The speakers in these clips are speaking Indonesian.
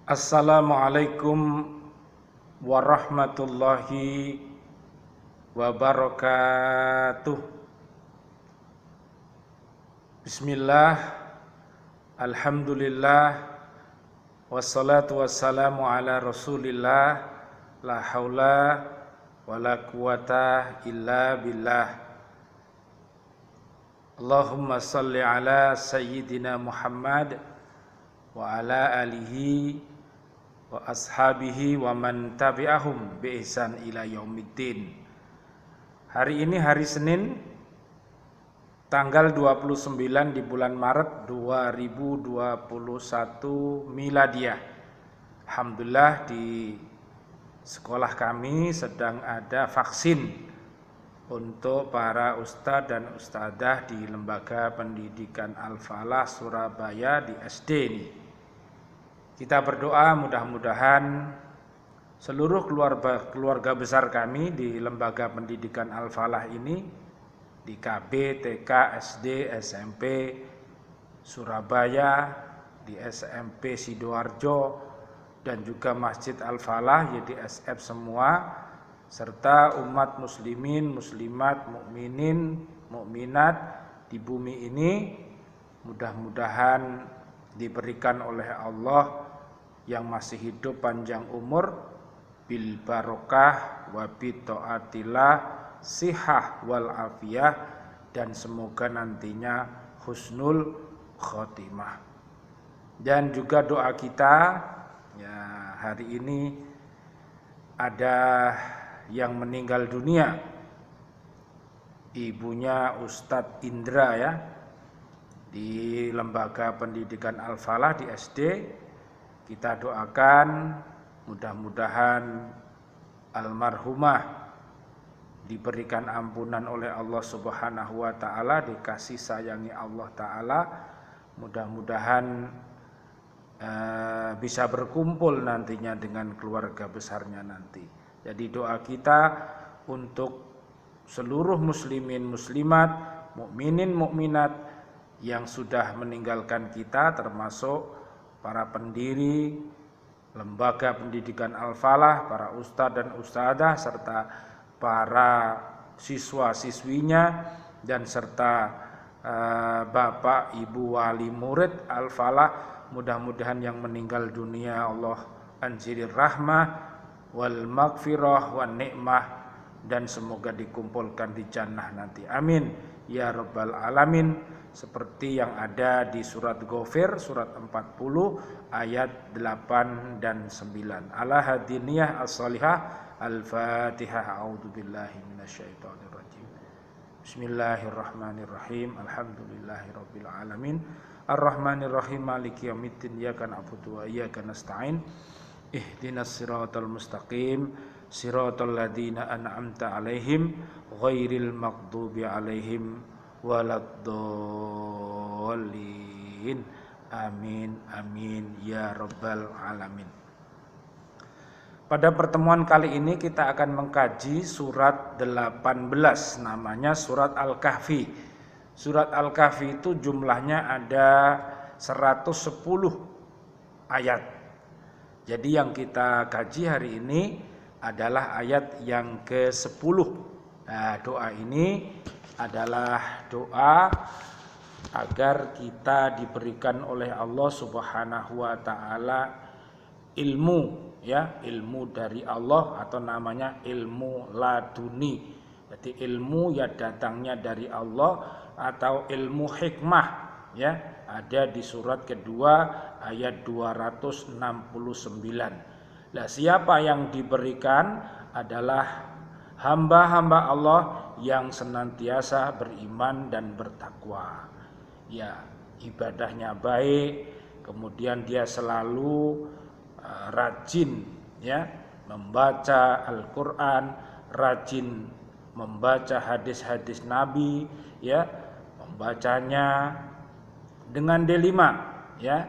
Assalamualaikum warahmatullahi wabarakatuh. Bismillah, alhamdulillah, wassalatu wassalamu ala rasulillah, la haula wala quwata illa billah. Allahumma salli ala sayyidina Muhammad wa ala alihi wa ashabihi wa man tabi'ahum bi ihsan ila yaumiddin. Hari ini hari Senin tanggal 29 di bulan Maret 2021 Miladiah. Alhamdulillah di sekolah kami sedang ada vaksin untuk para ustadz dan ustadzah di Lembaga Pendidikan Al-Falah Surabaya di SD ini. Kita berdoa mudah-mudahan seluruh keluarga besar kami di Lembaga Pendidikan Al-Falah ini, di KB, TK, SD, SMP Surabaya, di SMP Sidoarjo, dan juga Masjid Al-Falah, YDSF semua, serta umat muslimin, muslimat, mukminin, mukminat di bumi ini mudah-mudahan diberikan oleh Allah yang masih hidup panjang umur, bil barokah wa bi taatillah, sihah wal afiyah, dan semoga nantinya husnul khotimah. Dan juga doa kita, ya, hari ini ada yang meninggal dunia, ibunya Ustadz Indra, ya, di Lembaga Pendidikan Al-Falah di SD. Kita doakan mudah-mudahan almarhumah diberikan ampunan oleh Allah Subhanahu wa taala, dikasih sayangi Allah taala. Mudah-mudahan bisa berkumpul nantinya dengan keluarga besarnya nanti. Jadi doa kita untuk seluruh muslimin muslimat, mukminin mukminat yang sudah meninggalkan kita, termasuk para pendiri Lembaga Pendidikan Al-Falah, para ustadz dan ustadzah, serta para siswa-siswinya, dan serta bapak ibu wali murid Al-Falah. Mudah-mudahan yang meninggal dunia Allah anjirir rahmah wal maghfirah wan nikmah, dan semoga dikumpulkan di jannah nanti. Amin ya rabbal alamin. Seperti yang ada di surat Ghafir, surat 40 ayat 8 dan 9. Ala hadiniyah as-salihah. Al-Fatihah. A'udzubillahi minasyaitonirrajim. Bismillahirrahmanirrahim. Alhamdulillahirabbil alamin. Ar-Rahmanirrahim. Maliki yaumiddin. Iyyaka na'budu wa iyyaka nasta'in. Ihdinas siratal mustaqim. Siratal ladzina an'amta 'alaihim ghairil maghdubi 'alaihim waladdallin. Amin amin ya rabbal alamin. Pada pertemuan kali ini kita akan mengkaji surat 18, namanya surat Al-Kahfi. Surat Al-Kahfi itu jumlahnya ada 110 ayat. Jadi yang kita kaji hari ini adalah ayat yang ke-10. Nah, doa ini adalah doa agar kita diberikan oleh Allah Subhanahu wa taala ilmu, ya, ilmu dari Allah, atau namanya ilmu laduni. Jadi ilmu ya datangnya dari Allah, atau ilmu hikmah, ya, ada di surat kedua ayat 269. Nah, siapa yang diberikan adalah hamba-hamba Allah yang senantiasa beriman dan bertakwa. Ya, ibadahnya baik, kemudian dia selalu rajin, ya, membaca Al-Qur'an, rajin membaca hadis-hadis Nabi, ya, membacanya dengan delima, ya,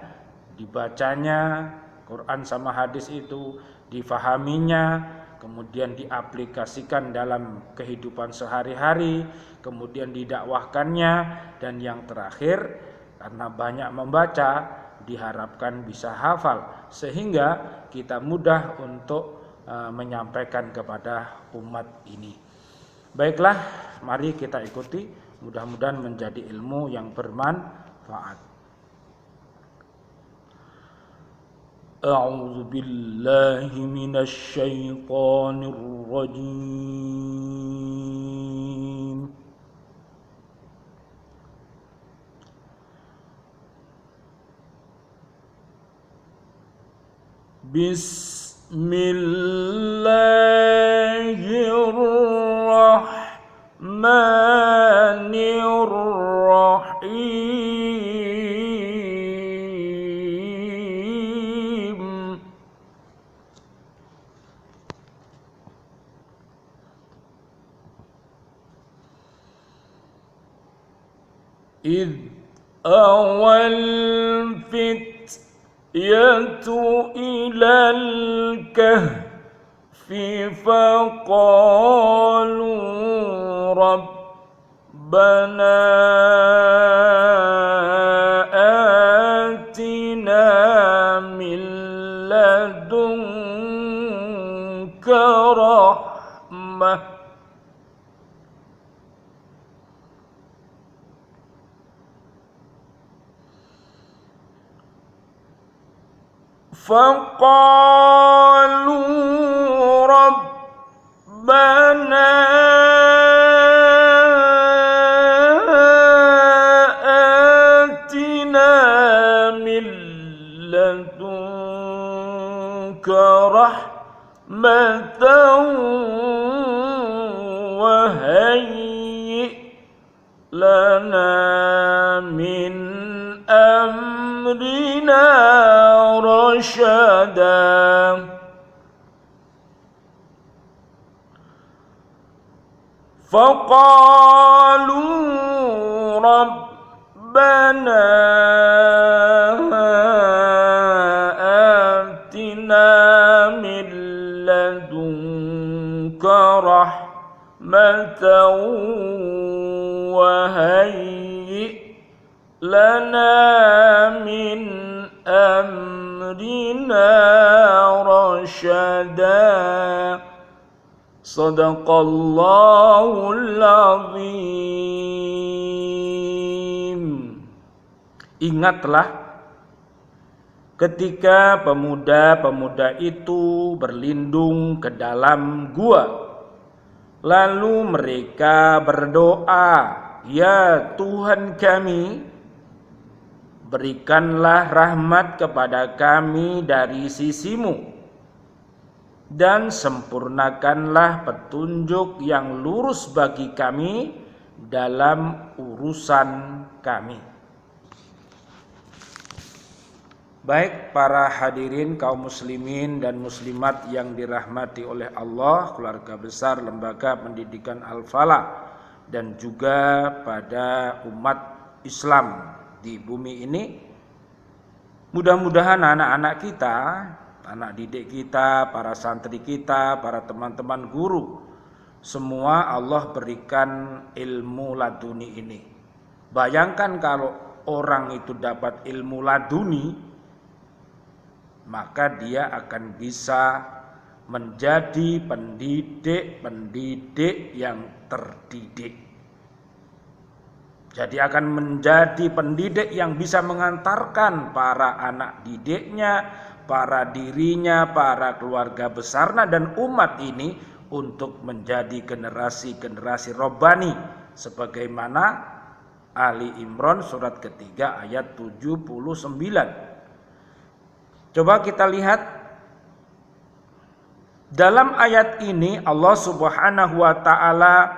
dibacanya Quran sama hadis itu, difahaminya, kemudian diaplikasikan dalam kehidupan sehari-hari, kemudian didakwahkannya, dan yang terakhir karena banyak membaca diharapkan bisa hafal sehingga kita mudah untuk menyampaikan kepada umat ini. Baiklah, mari kita ikuti, mudah-mudahan menjadi ilmu yang bermanfaat. A'udzu billahi minasy syaithanir rajim. Bismillahirrahmanirrahim. إذ أوى الفتية إلى الكهف فقالوا ربنا آتنا من لدنك رحمة فقالوا ربنا آتنا من لدنك رحمة وهيئ لنا من أمرنا رشدا فقالوا ربنا آتنا من لدنك رحمة وهيئ لنا من أمرنا رشدا Sadaqallahul azim. Ingatlah ketika pemuda-pemuda itu berlindung ke dalam gua, lalu mereka berdoa, "Ya Tuhan kami, berikanlah rahmat kepada kami dari sisi-Mu dan sempurnakanlah petunjuk yang lurus bagi kami dalam urusan kami." Baik para hadirin kaum muslimin dan muslimat yang dirahmati oleh Allah, keluarga besar Lembaga Pendidikan Al-Falah dan juga pada umat Islam di bumi ini, mudah-mudahan anak-anak kita, anak didik kita, para santri kita, para teman-teman guru, semua Allah berikan ilmu laduni ini. Bayangkan kalau orang itu dapat ilmu laduni, maka dia akan bisa menjadi pendidik-pendidik yang terdidik. Jadi akan menjadi pendidik yang bisa mengantarkan para anak didiknya, para dirinya, para keluarga besarnya dan umat ini untuk menjadi generasi-generasi robbani sebagaimana Ali Imran surat ketiga ayat 79. Coba kita lihat dalam ayat ini Allah Subhanahu wa taala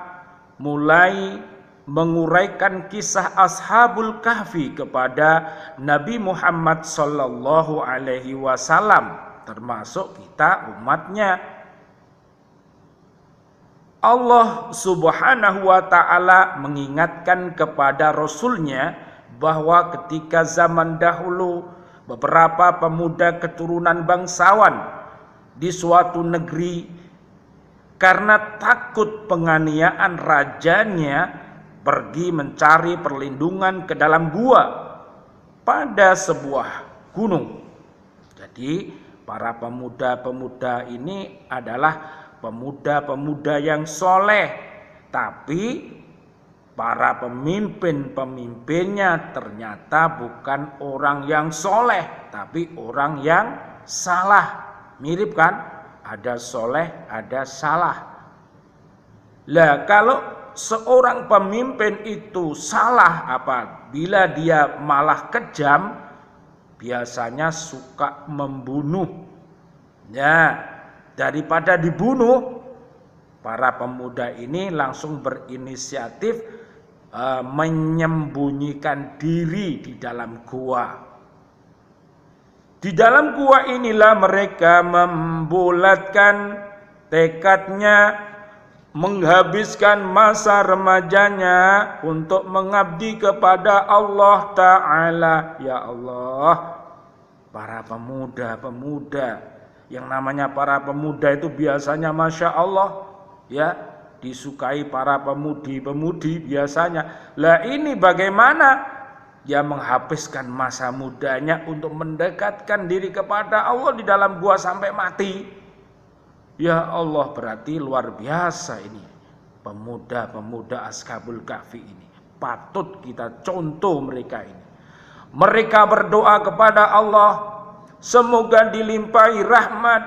mulai menguraikan kisah Ashabul Kahfi kepada Nabi Muhammad sallallahu alaihi wasallam, termasuk kita umatnya. Allah Subhanahu wa taala mengingatkan kepada Rasulnya bahwa ketika zaman dahulu beberapa pemuda keturunan bangsawan di suatu negeri karena takut penganiayaan rajanya pergi mencari perlindungan ke dalam gua pada sebuah gunung. Jadi para pemuda-pemuda ini adalah pemuda-pemuda yang soleh, tapi para pemimpin-pemimpinnya ternyata bukan orang yang soleh, tapi orang yang salah. Mirip kan? Ada soleh, ada salah. Lah kalau seorang pemimpin itu salah apabila dia malah kejam, biasanya suka membunuh. Ya, daripada dibunuh, para pemuda ini langsung berinisiatif menyembunyikan diri di dalam gua. Di dalam gua inilah mereka membulatkan tekadnya, menghabiskan masa remajanya untuk mengabdi kepada Allah Ta'ala. Ya Allah, para pemuda-pemuda, yang namanya para pemuda itu biasanya Masya Allah, ya, disukai para pemudi-pemudi biasanya. Lah ini bagaimana? Dia menghabiskan masa mudanya untuk mendekatkan diri kepada Allah di dalam gua sampai mati. Ya Allah, berarti luar biasa ini pemuda-pemuda Ashabul Kahfi ini. Patut kita contoh mereka ini. Mereka berdoa kepada Allah, semoga dilimpahi rahmat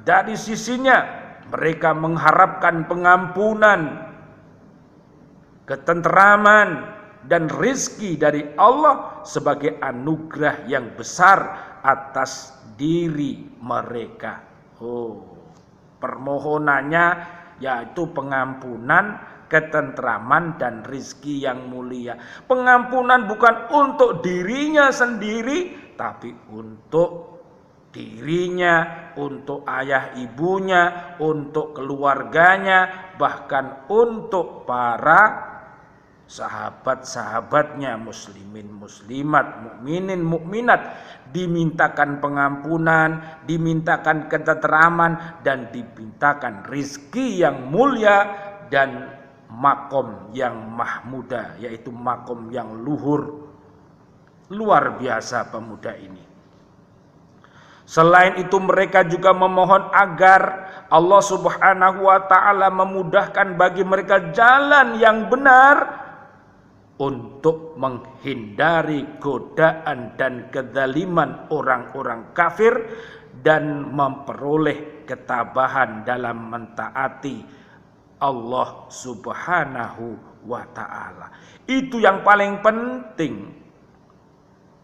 dari sisinya. Mereka mengharapkan pengampunan, ketenteraman, dan rizki dari Allah sebagai anugerah yang besar atas diri mereka. Permohonannya yaitu pengampunan, ketenteraman, dan rizki yang mulia. Pengampunan bukan untuk dirinya sendiri, tapi untuk dirinya, untuk ayah ibunya, untuk keluarganya, bahkan untuk para sahabat-sahabatnya, muslimin muslimat, mukminin mukminat, dimintakan pengampunan, dimintakan ketenteraman, dan dimintakan rizki yang mulia dan makom yang mahmuda, yaitu makom yang luhur. Luar biasa pemuda ini. Selain itu mereka juga memohon agar Allah Subhanahu wa Ta'ala memudahkan bagi mereka jalan yang benar untuk menghindari godaan dan kezaliman orang-orang kafir dan memperoleh ketabahan dalam mentaati Allah Subhanahu wa Ta'ala. Itu yang paling penting.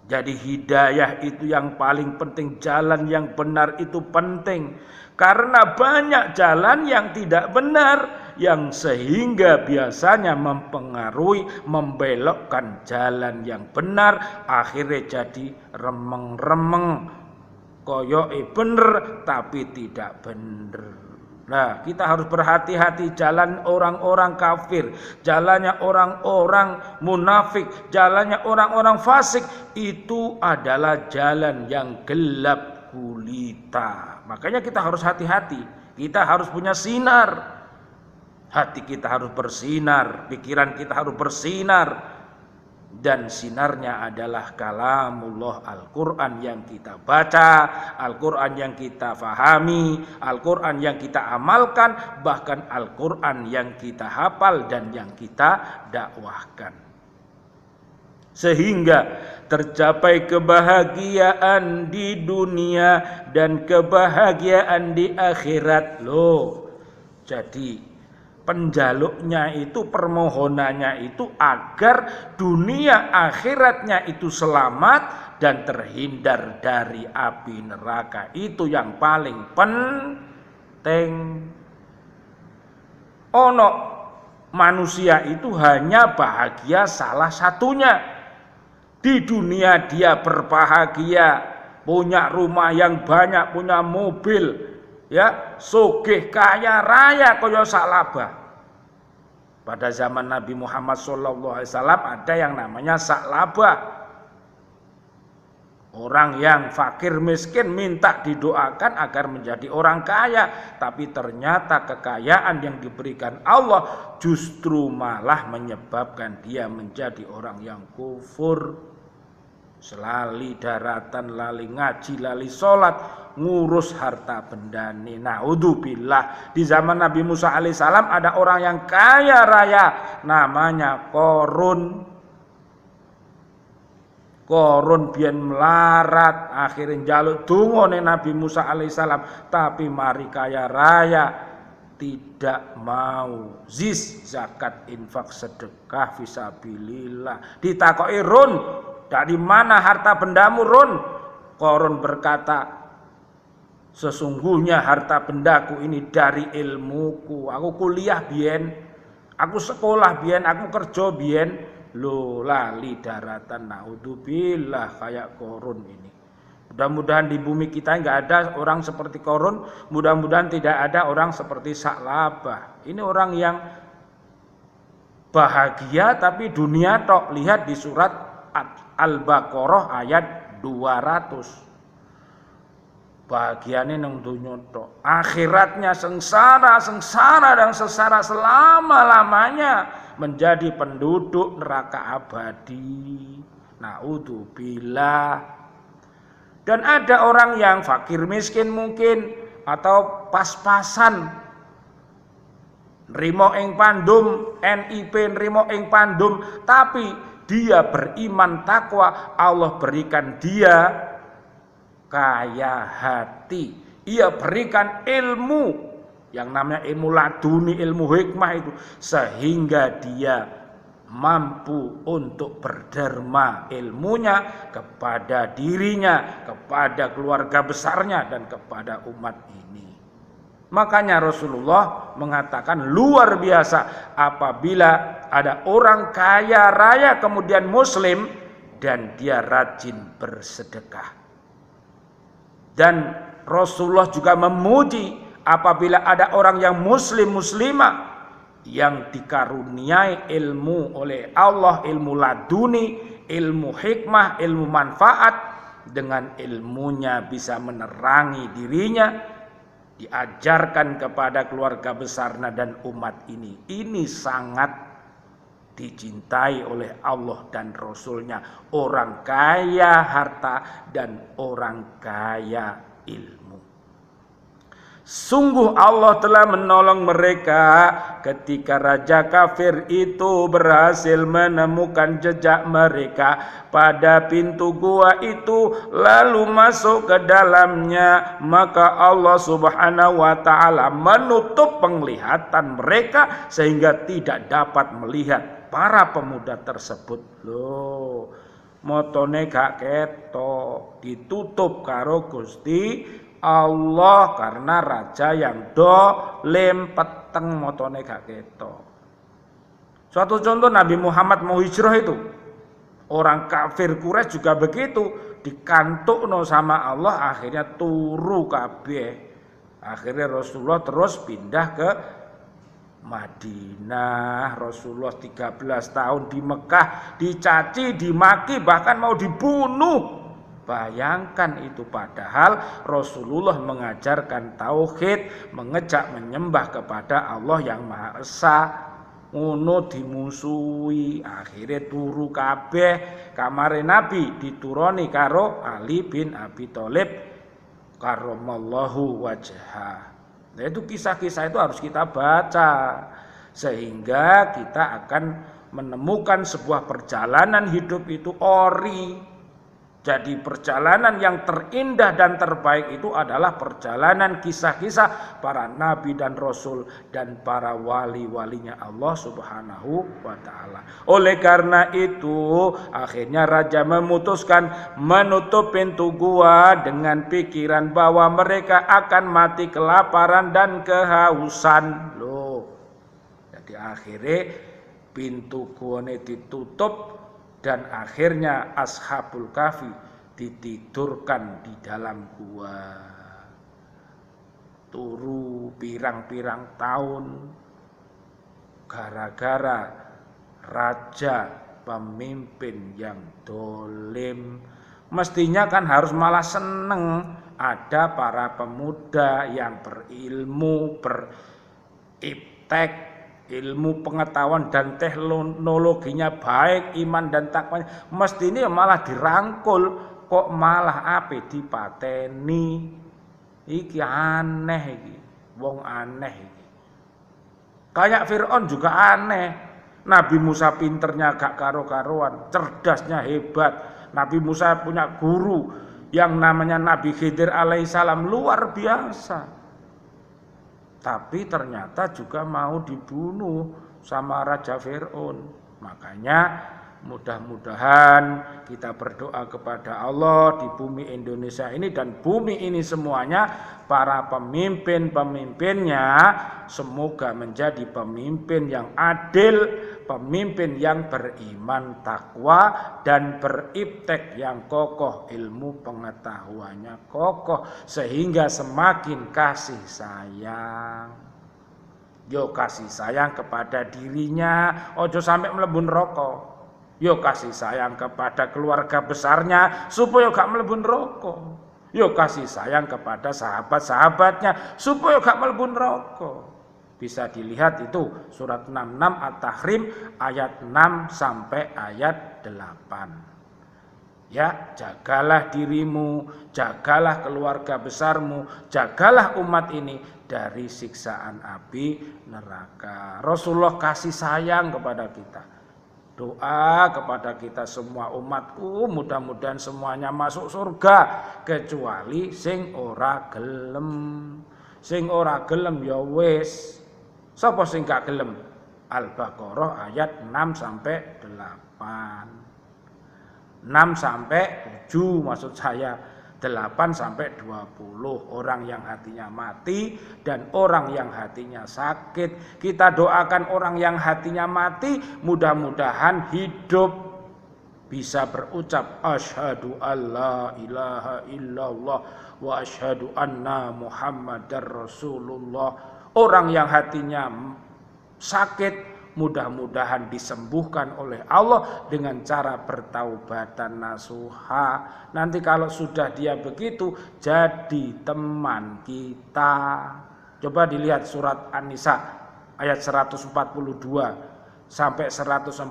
Jadi hidayah itu yang paling penting, jalan yang benar itu penting. Karena banyak jalan yang tidak benar, yang sehingga biasanya mempengaruhi, membelokkan jalan yang benar, akhirnya jadi remeng-remeng, koyoke bener tapi tidak bener. Nah, kita harus berhati-hati jalan orang-orang kafir, jalannya orang-orang munafik, jalannya orang-orang fasik, itu adalah jalan yang gelap gulita. Makanya kita harus hati-hati, kita harus punya sinar. Hati kita harus bersinar, pikiran kita harus bersinar. Dan sinarnya adalah kalamullah, Al-Quran yang kita baca, Al-Quran yang kita fahami, Al-Quran yang kita amalkan, bahkan Al-Quran yang kita hafal dan yang kita dakwahkan. Sehingga tercapai kebahagiaan di dunia dan kebahagiaan di akhirat. Loh, jadi penjaluknya itu, permohonannya itu agar dunia akhiratnya itu selamat dan terhindar dari api neraka. Itu yang paling penting. Ono manusia itu hanya bahagia salah satunya. Di dunia dia berbahagia, punya rumah yang banyak, punya mobil, ya, sugih kaya raya kaya Sa'labah. Pada zaman Nabi Muhammad SAW ada yang namanya Sa'labah. Orang yang fakir miskin minta didoakan agar menjadi orang kaya, tapi ternyata kekayaan yang diberikan Allah justru malah menyebabkan dia menjadi orang yang kufur. Lali daratan, lali ngaji, lali sholat, ngurus harta bendane. Naudzubillah. Di zaman Nabi Musa alaihissalam ada orang yang kaya raya, namanya Korun. Korun biyen melarat, akhirnya njaluk donga ning Nabi Musa alaihissalam, tapi mari kaya raya tidak mau zakat, infak, sedekah fisabilillah. Ditakoki, Run, dari mana harta bendamu, Run? Korun berkata, sesungguhnya harta bendaku ini dari ilmuku. Aku kuliah biyen, aku sekolah biyen, aku kerja biyen. Lo lali daratan, naudzubillah, kayak Korun ini. Mudah-mudahan di bumi kita nggak ada orang seperti Korun. Mudah-mudahan tidak ada orang seperti Sa'labah. Ini orang yang bahagia tapi dunia tok. Lihat di surat Al-Baqarah ayat 200. Bahagiane nang dunya tok. Akhiratnya sengsara dan sengsara selama-lamanya, menjadi penduduk neraka abadi. Naudzubillah. Dan ada orang yang fakir miskin mungkin, atau pas-pasan nrimo ing pandum, NIP nrimo ing pandum, tapi dia beriman takwa, Allah berikan dia kaya hati. Ia berikan ilmu yang namanya ilmu laduni, ilmu hikmah itu, sehingga dia mampu untuk berderma ilmunya kepada dirinya, kepada keluarga besarnya, dan kepada umat ini. Makanya Rasulullah mengatakan luar biasa apabila ada orang kaya raya kemudian muslim dan dia rajin bersedekah. Dan Rasulullah juga memuji apabila ada orang yang muslimah yang dikaruniai ilmu oleh Allah, ilmu laduni, ilmu hikmah, ilmu manfaat, dengan ilmunya bisa menerangi dirinya, diajarkan kepada keluarga besarnya dan umat ini. Ini sangat dicintai oleh Allah dan Rasulnya, orang kaya harta dan orang kaya ilmu. Sungguh Allah telah menolong mereka ketika raja kafir itu berhasil menemukan jejak mereka pada pintu gua itu lalu masuk ke dalamnya, maka Allah Subhanahu wa taala menutup penglihatan mereka sehingga tidak dapat melihat para pemuda tersebut. Loh, motone gak ketok, ditutup karo Gusti Allah karena raja yang dolim, peteng, motone gak ketok. Suatu contoh Nabi Muhammad mau hijrah itu, orang kafir Quraisy juga begitu, dikantukno sama Allah, akhirnya turu kabeh. Akhirnya Rasulullah terus pindah ke Madinah. Rasulullah 13 tahun di Mekah, dicaci, dimaki, bahkan mau dibunuh. Bayangkan itu, padahal Rasulullah mengajarkan tauhid, mengejak menyembah kepada Allah yang Maha Esa. Ngono dimusuhi, akhirnya turu kabeh. Kamare Nabi dituruni karo Ali bin Abi Thalib karramallahu wajhah. Nah, itu kisah-kisah itu harus kita baca sehingga kita akan menemukan sebuah perjalanan hidup itu ori. Jadi perjalanan yang terindah dan terbaik itu adalah perjalanan kisah-kisah para nabi dan rasul dan para wali-walinya Allah Subhanahu wa taala. Oleh karena itu, akhirnya raja memutuskan menutup pintu gua dengan pikiran bahwa mereka akan mati kelaparan dan kehausan. Loh. Jadi akhirnya pintu gua ini ditutup. Dan akhirnya Ashabul Kahfi ditidurkan di dalam gua. Turu pirang-pirang tahun gara-gara raja pemimpin yang dolim. Mestinya kan harus malah seneng ada para pemuda yang berilmu, beriptek, ilmu pengetahuan dan teknologinya baik, iman dan takwanya, mesti ini malah dirangkul, kok malah ape dipateni. Iki aneh iki, wong aneh iki. Kayak Fir'aun juga aneh. Nabi Musa pinternya gak karo-karuan, cerdasnya hebat. Nabi Musa punya guru yang namanya Nabi Khidir alaihissalam, luar biasa. Tapi ternyata juga mau dibunuh sama Raja Fir'aun. Makanya mudah-mudahan kita berdoa kepada Allah di bumi Indonesia ini dan bumi ini semuanya, para pemimpin-pemimpinnya semoga menjadi pemimpin yang adil, pemimpin yang beriman takwa dan beriptek yang kokoh, ilmu pengetahuannya kokoh, sehingga semakin kasih sayang. Yo kasih sayang kepada dirinya, ojo sampai mlebu neraka. Yo kasih sayang kepada keluarga besarnya supaya gak mlebu neraka. Yo kasih sayang kepada sahabat-sahabatnya supaya gak mlebu neraka. Bisa dilihat itu surat 66 At-Tahrim ayat 6 sampai ayat 8. Ya, jagalah dirimu, jagalah keluarga besarmu, jagalah umat ini dari siksaan api neraka. Rasulullah kasih sayang kepada kita. Doa kepada kita semua umatku, mudah-mudahan semuanya masuk surga kecuali sing ora gelem. Sing ora gelem ya wis. Sapa sing gak gelem? Al-Baqarah ayat 6 sampai 8. 6 sampai 7 maksud saya, 8 sampai 20. Orang yang hatinya mati dan orang yang hatinya sakit. Kita doakan orang yang hatinya mati mudah-mudahan hidup bisa berucap asyhadu alla ilaha illallah wa asyhadu anna muhammadar rasulullah. Orang yang hatinya sakit mudah-mudahan disembuhkan oleh Allah dengan cara bertaubatan nasuha. Nanti kalau sudah dia begitu jadi teman kita. Coba dilihat surat An-Nisa ayat 142 sampai 145.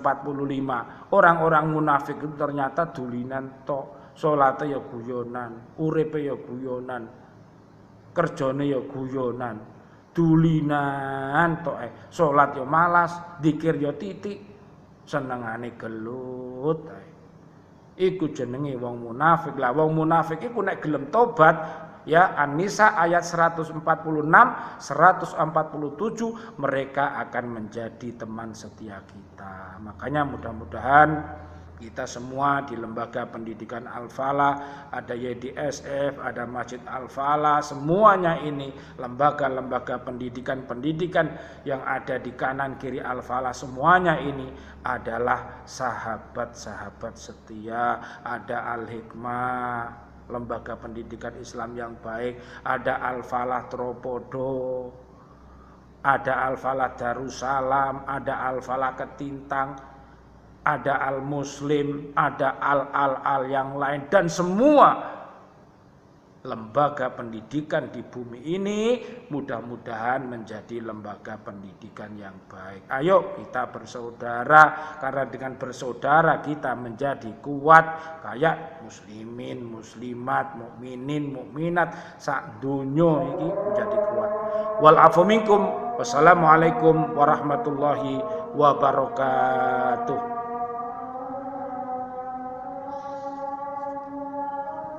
Orang-orang munafik itu ternyata dulinan tok, salate ya guyonan, uripe ya guyonan, kerjane ya guyonan. Dulinan tok salat yo malas, zikir yo titik, senengane gelut. Iku jenenge wong munafik. Lah wong munafik iku nek gelem tobat ya, An-Nisa ayat 146, 147 mereka akan menjadi teman setia kita. Makanya mudah-mudahan kita semua di Lembaga Pendidikan Al-Falah, ada YDSF, ada Masjid Al-Falah, semuanya ini lembaga-lembaga pendidikan yang ada di kanan kiri Al-Falah, semuanya ini adalah sahabat-sahabat setia. Ada Al-Hikmah, lembaga pendidikan Islam yang baik, ada Al-Falah Tropodo, ada Al-Falah Darussalam, ada Al-Falah Ketintang, ada Al-Muslim, ada Al yang lain, dan semua lembaga pendidikan di bumi ini mudah-mudahan menjadi lembaga pendidikan yang baik. Ayo kita bersaudara, karena dengan bersaudara kita menjadi kuat kayak muslimin, muslimat, mukminin, mukminat sak donya iki menjadi kuat. Wal afu minkum. Wassalamualaikum warahmatullahi wabarakatuh.